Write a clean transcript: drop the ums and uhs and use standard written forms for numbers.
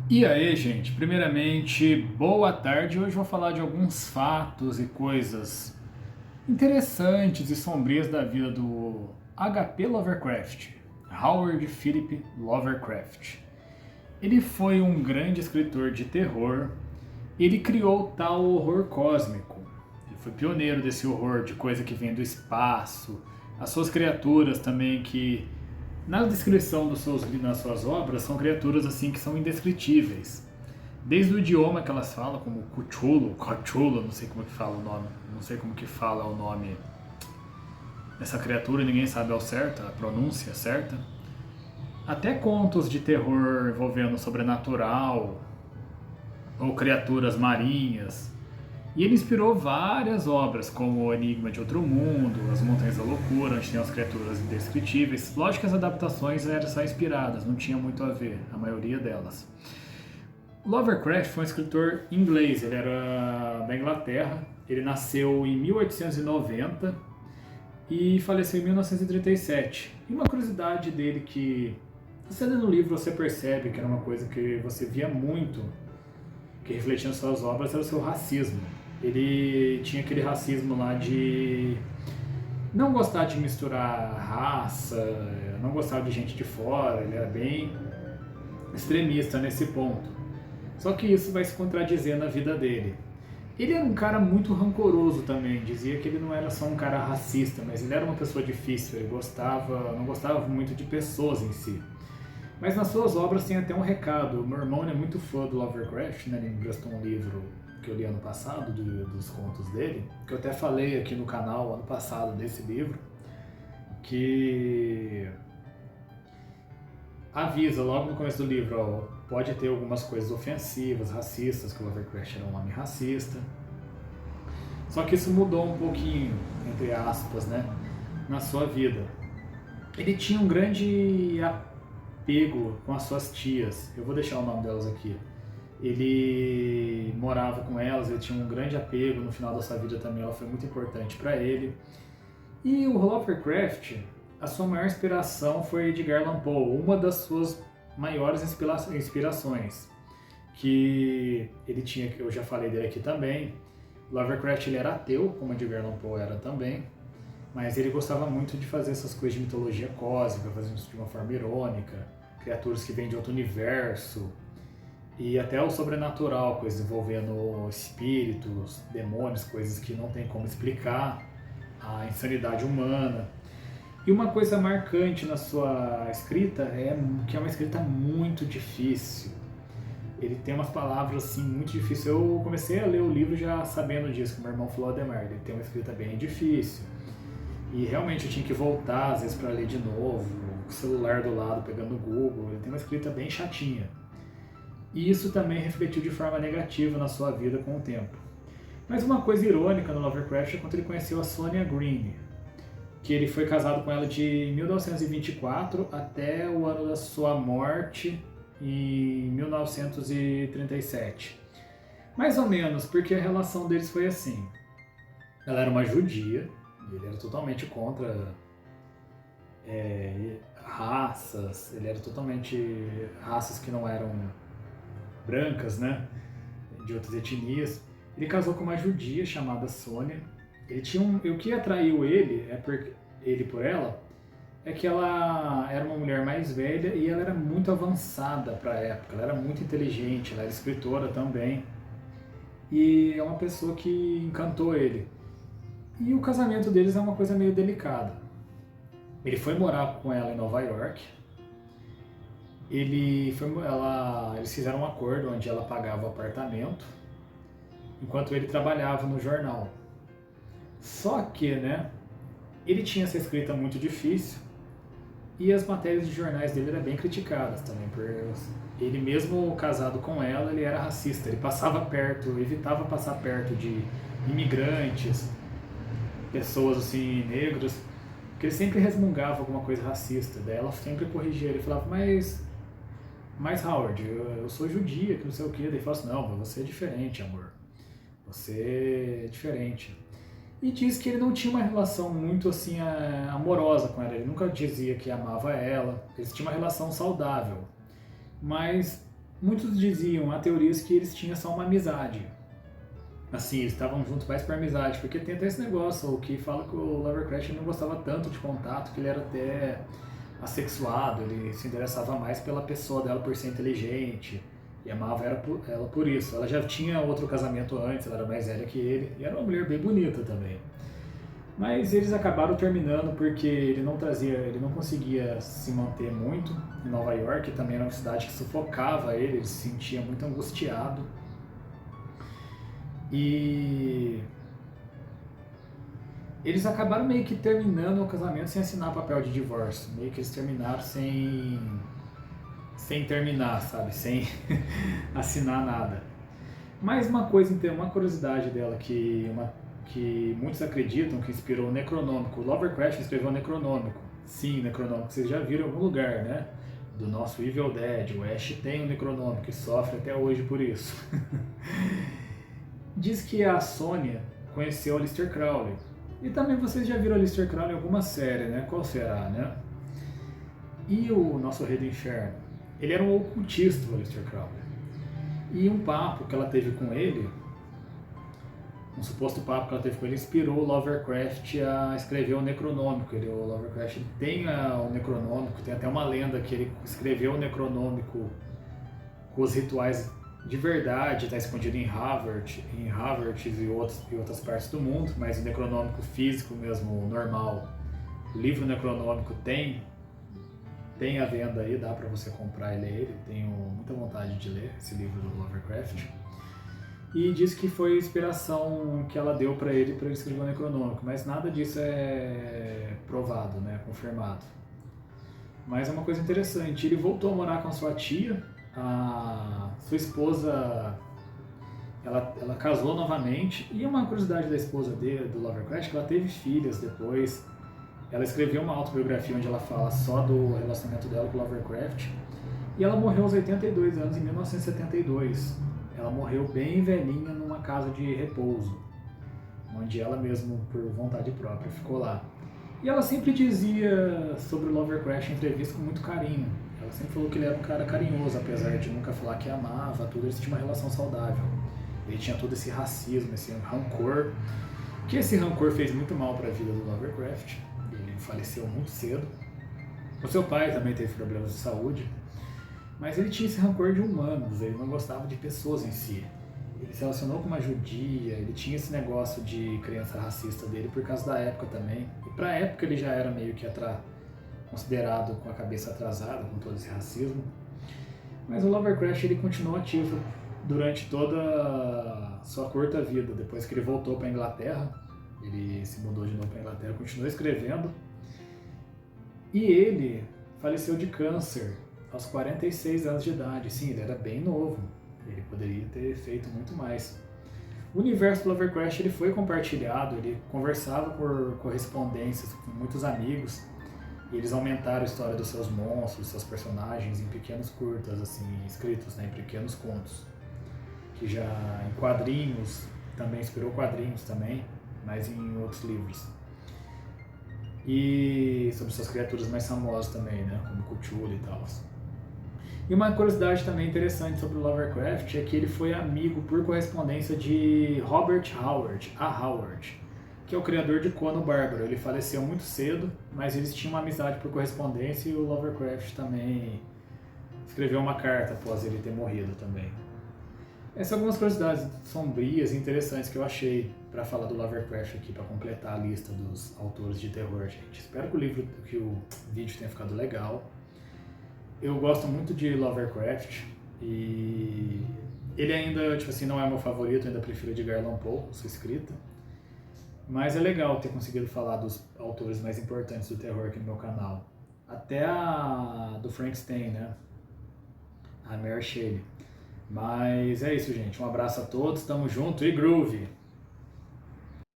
E aí, gente? Primeiramente, boa tarde. Hoje eu vou falar de alguns fatos e coisas interessantes e sombrias da vida do HP Lovecraft, Howard Philip Lovecraft. Ele foi um grande escritor de terror. Ele criou o tal horror cósmico. Ele foi pioneiro desse horror de coisa que vem do espaço. As suas criaturas também que na descrição nas suas obras são criaturas assim que são indescritíveis. Desde o idioma que elas falam, como Cthulhu, não sei como que fala o nome, não sei como que fala o nome dessa criatura, ninguém sabe ao certo, a pronúncia certa. Até contos de terror envolvendo o sobrenatural ou criaturas marinhas. E ele inspirou várias obras, como O Enigma de Outro Mundo, As Montanhas da Loucura, onde tem as criaturas indescritíveis. Lógico que as adaptações eram só inspiradas, não tinha muito a ver, a maioria delas. Lovecraft foi um escritor inglês, ele era da Inglaterra, ele nasceu em 1890 e faleceu em 1937. E uma curiosidade dele que, você lendo o livro, você percebe que era uma coisa que você via muito, que refletia nas suas obras, era o seu racismo. Ele tinha aquele racismo lá de não gostar de misturar raça, não gostava de gente de fora, ele era bem extremista nesse ponto. Só que isso vai se contradizer na vida dele. Ele era um cara muito rancoroso também, dizia que ele não era só um cara racista, mas ele era uma pessoa difícil, ele não gostava muito de pessoas em si. Mas nas suas obras tem até um recado. O meu irmão é muito fã do Lovecraft, né? Ele me emprestou um livro que eu li ano passado, dos contos dele, que eu até falei aqui no canal ano passado desse livro, que avisa logo no começo do livro, ó, pode ter algumas coisas ofensivas, racistas, que o Lovecraft era um homem racista. Só que isso mudou um pouquinho, entre aspas, né, na sua vida. Ele tinha um grande apego com as suas tias. Eu vou deixar o nome delas aqui. Ele morava com elas, ele tinha um grande apego. No final da sua vida também ela foi muito importante para ele. E o Lovecraft, a sua maior inspiração foi Edgar Allan Poe, uma das suas maiores inspirações, que ele tinha, que eu já falei dele aqui também. Lovecraft ele era ateu, como Edgar Allan Poe era também, mas ele gostava muito de fazer essas coisas de mitologia cósmica, fazendo isso de uma forma irônica, criaturas que vêm de outro universo, e até o sobrenatural, coisas envolvendo espíritos, demônios, coisas que não tem como explicar, a insanidade humana. E uma coisa marcante na sua escrita é que é uma escrita muito difícil. Ele tem umas palavras assim muito difíceis. Eu comecei a ler o livro já sabendo disso, que meu irmão falou, Ademar, ele tem uma escrita bem difícil. E realmente eu tinha que voltar às vezes para ler de novo, com o celular do lado, pegando o Google. Ele tem uma escrita bem chatinha. E isso também refletiu de forma negativa na sua vida com o tempo. Mas uma coisa irônica no Lovecraft é quando ele conheceu a Sonia Green, que ele foi casado com ela de 1924 até o ano da sua morte, em 1937. Mais ou menos, porque a relação deles foi assim. Ela era uma judia, e ele era totalmente contra raças, ele era totalmente raças que não eram brancas, né, de outras etnias. Ele casou com uma judia chamada Sônia. Ele tinha o que atraiu ele por ela é que ela era uma mulher mais velha e ela era muito avançada para a época. Ela era muito inteligente, ela era escritora também. E é uma pessoa que encantou ele. E o casamento deles é uma coisa meio delicada. Ele foi morar com ela em Nova York. Eles fizeram um acordo onde ela pagava o apartamento, enquanto ele trabalhava no jornal. Só que, né, ele tinha essa escrita muito difícil e as matérias de jornais dele eram bem criticadas também. Ele mesmo casado com ela, ele era racista. Ele evitava passar perto de imigrantes, pessoas assim, negras, porque ele sempre resmungava alguma coisa racista. Daí ela sempre corrigia ele, falava, mas Howard, eu sou judia, que não sei o que. Daí ele falava assim, não, mas você é diferente, amor. Você é diferente. E diz que ele não tinha uma relação muito assim amorosa com ela. Ele nunca dizia que amava ela. Eles tinham uma relação saudável. Mas muitos diziam, há teorias que eles tinham só uma amizade. Assim, eles estavam juntos mais por amizade, porque tem até esse negócio, o que fala que o Lovecraft não gostava tanto de contato, que ele era até assexuado, ele se interessava mais pela pessoa dela por ser inteligente, e amava ela por isso. Ela já tinha outro casamento antes, ela era mais velha que ele, e era uma mulher bem bonita também. Mas eles acabaram terminando porque ele não conseguia se manter muito em Nova York, também era uma cidade que sufocava ele se sentia muito angustiado. E eles acabaram meio que terminando o casamento sem assinar papel de divórcio. Meio que eles terminaram sem terminar, sabe? Sem assinar nada. Mas uma coisa, uma curiosidade dela que muitos acreditam que inspirou o Necronômico. O Lovecraft escreveu o Necronômico. Sim, Necronômico, vocês já viram em algum lugar, né? Do nosso Evil Dead. O Ash tem um Necronômico e sofre até hoje por isso. Diz que a Sônia conheceu o Aleister Crowley. E também vocês já viram o Aleister Crowley em alguma série, né? Qual será, né? E o nosso Rei do Inferno? Ele era um ocultista, o Aleister Crowley. E um papo que ela teve com ele, um suposto papo que ela teve com ele, inspirou o Lovecraft a escrever o Necronômico. O Lovecraft tem o Necronômico, tem até uma lenda que ele escreveu o Necronômico com os rituais de verdade, está escondido em Harvard e outras partes do mundo, mas o Necronômico físico mesmo, normal, o livro Necronômico tem à venda aí, dá para você comprar e ler ele, tenho muita vontade de ler esse livro do Lovecraft. E diz que foi a inspiração que ela deu para ele escrever o Necronômico, mas nada disso é provado, né, confirmado. Mas é uma coisa interessante, ele voltou a morar com a sua tia, a sua esposa, ela casou novamente, e uma curiosidade da esposa dele, do Lovecraft, que ela teve filhas depois. Ela escreveu uma autobiografia onde ela fala só do relacionamento dela com o Lovecraft, e ela morreu aos 82 anos em 1972. Ela morreu bem velhinha numa casa de repouso, onde ela mesmo, por vontade própria, ficou lá. E ela sempre dizia sobre o Lovecraft em entrevista com muito carinho. Ela sempre falou que ele era um cara carinhoso, apesar de nunca falar que amava, tudo, eles tinham uma relação saudável. Ele tinha todo esse racismo, esse rancor, que esse rancor fez muito mal para a vida do Lovecraft. Ele faleceu muito cedo. O seu pai também teve problemas de saúde, mas ele tinha esse rancor de humanos, ele não gostava de pessoas em si. Ele se relacionou com uma judia, ele tinha esse negócio de crença racista dele por causa da época também. E pra época ele já era meio que considerado com a cabeça atrasada, com todo esse racismo. Mas o Lovecraft ele continuou ativo durante toda a sua curta vida. Depois que ele voltou para a Inglaterra, ele se mudou de novo para a Inglaterra, continuou escrevendo. E ele faleceu de câncer aos 46 anos de idade. Sim, ele era bem novo. Ele poderia ter feito muito mais. O universo do Lovecraft ele foi compartilhado, ele conversava por correspondências com muitos amigos. E eles aumentaram a história dos seus monstros, dos seus personagens em pequenos curtas, assim, escritos, né, em pequenos contos. Que já em quadrinhos, também inspirou quadrinhos também, mas em outros livros. E sobre suas criaturas mais famosas também, né, como Cthulhu e tal. E uma curiosidade também interessante sobre o Lovecraft é que ele foi amigo por correspondência de Robert Howard, que é o criador de Conan o Bárbaro. Ele faleceu muito cedo, mas eles tinham uma amizade por correspondência e o Lovecraft também escreveu uma carta após ele ter morrido também. Essas são algumas curiosidades sombrias e interessantes que eu achei para falar do Lovecraft aqui, para completar a lista dos autores de terror, gente. Espero que o vídeo tenha ficado legal. Eu gosto muito de Lovecraft e ele ainda, tipo assim, não é meu favorito, ainda prefiro Edgar Allan Poe, sua escrita. Mas é legal ter conseguido falar dos autores mais importantes do terror aqui no meu canal. Até a do Frankenstein, né? A Mary Shelley. Mas é isso, gente. Um abraço a todos, tamo junto e groove!